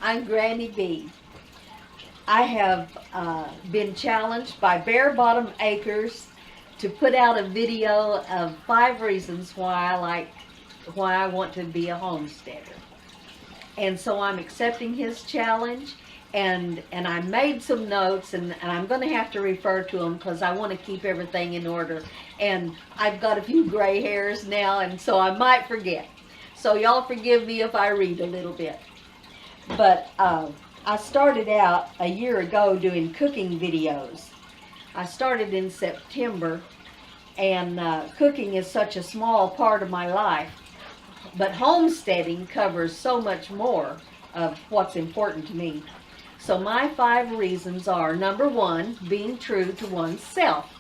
I'm Granny B. I have been challenged by Bare Bottom Acres to put out a video of 5 reasons why I want to be a homesteader. And so I'm accepting his challenge, and I made some notes, and I'm going to have to refer to them because I want to keep everything in order. And I've got a few gray hairs now, and so I might forget. So y'all forgive me if I read a little bit. But I started out a year ago doing cooking videos. I started in September, and cooking is such a small part of my life. But homesteading covers so much more of what's important to me. So my 5 reasons are: number 1, being true to oneself.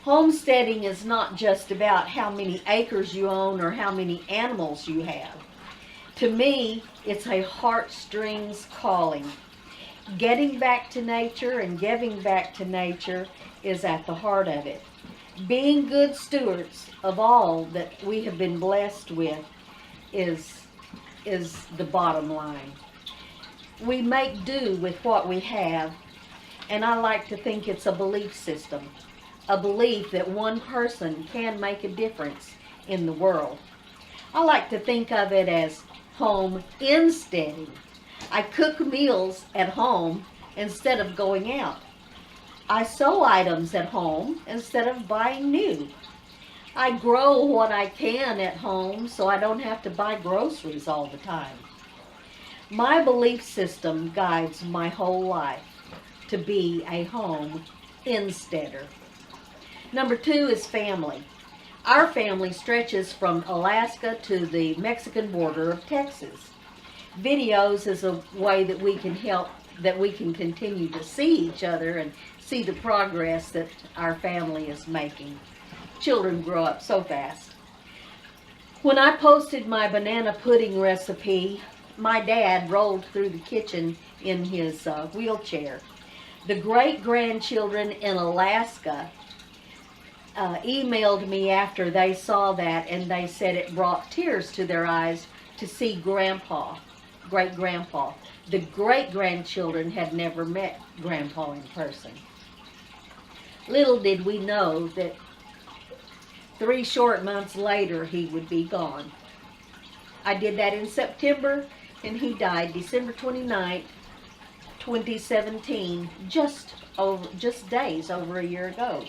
Homesteading is not just about how many acres you own or how many animals you have. To me, it's a heartstrings calling. Getting back to nature and giving back to nature is at the heart of it. Being good stewards of all that we have been blessed with is the bottom line. We make do with what we have, and I like to think it's a belief system, a belief that one person can make a difference in the world. I like to think of it as homesteading. I cook meals at home instead of going out. I sew items at home instead of buying new. I grow what I can at home so I don't have to buy groceries all the time. My belief system guides my whole life to be a homesteader. Number 2 is family. Our family stretches from Alaska to the Mexican border of Texas. Videos is a way that we can continue to see each other and see the progress that our family is making. Children grow up so fast. When I posted my banana pudding recipe, my dad rolled through the kitchen in his wheelchair. The great-grandchildren in Alaska emailed me after they saw that, and they said it brought tears to their eyes to see Grandpa, great-grandpa. The great-grandchildren had never met Grandpa in person. Little did we know that 3 short months later he would be gone. I did that in September, and he died December 29th, 2017, just days over a year ago.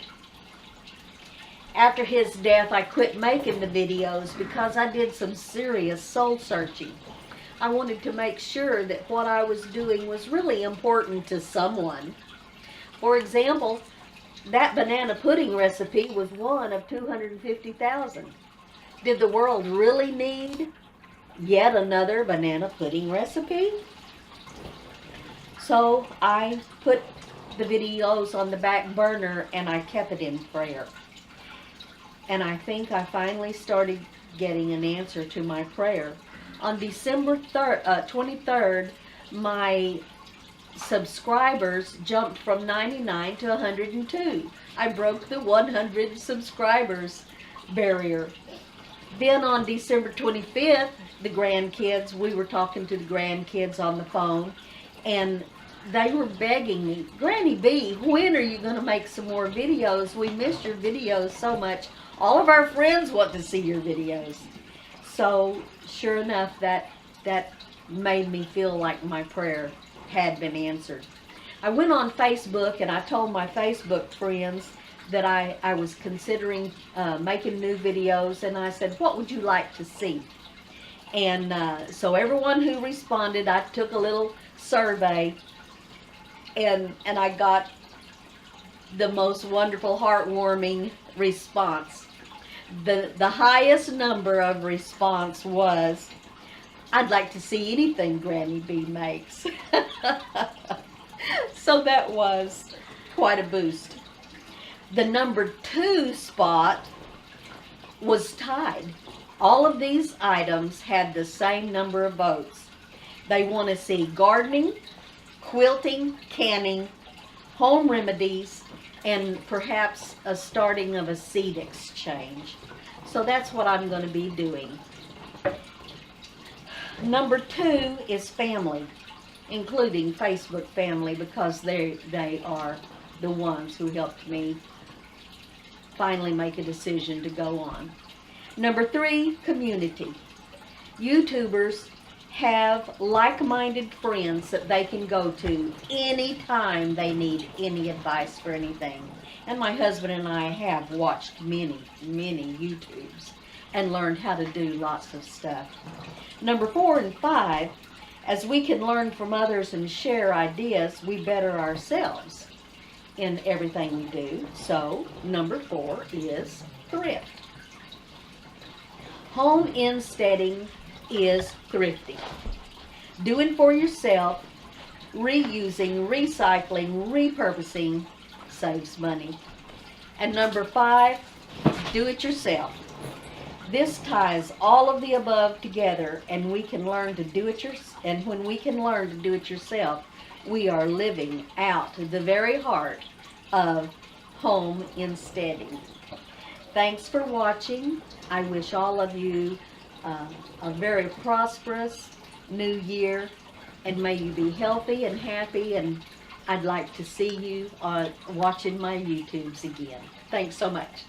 After his death, I quit making the videos because I did some serious soul searching. I wanted to make sure that what I was doing was really important to someone. For example, that banana pudding recipe was one of 250,000. Did the world really need yet another banana pudding recipe? So I put the videos on the back burner, and I kept it in prayer. And I think I finally started getting an answer to my prayer. On December 23rd, my subscribers jumped from 99 to 102. I broke the 100 subscribers barrier. Then on December 25th, we were talking to the grandkids on the phone, and they were begging me, "Granny B, when are you going to make some more videos? We miss your videos so much. All of our friends want to see your videos." So sure enough, that made me feel like my prayer had been answered. I went on Facebook, and I told my Facebook friends that I was considering making new videos, and I said, "What would you like to see?" And so everyone who responded, I took a little survey, and I got the most wonderful, heartwarming response. The highest number of response was, "I'd like to see anything Granny B makes." So that was quite a boost. The number 2 spot was tied. All of these items had the same number of votes. They want to see gardening, quilting, canning, home remedies, and perhaps a starting of a seed exchange. So that's what I'm going to be doing. Number 2 is family. including Facebook family, because they are the ones who helped me finally make a decision to go on. Number 3, community. YouTubers have like-minded friends that they can go to anytime they need any advice for anything. And my husband and I have watched many YouTubes and learned how to do lots of stuff. Number 4 and 5, as we can learn from others and share ideas, we better ourselves in everything we do. So, number 4 is thrift. Homesteading is thrifting. Doing for yourself, reusing, recycling, repurposing saves money. And number 5, do it yourself. This ties all of the above together, and we can learn to do it and when we can learn to do it yourself, we are living out the very heart of homesteading. Thanks for watching. I wish all of you a very prosperous new year, and may you be healthy and happy, and I'd like to see you watching my YouTubes again. Thanks so much.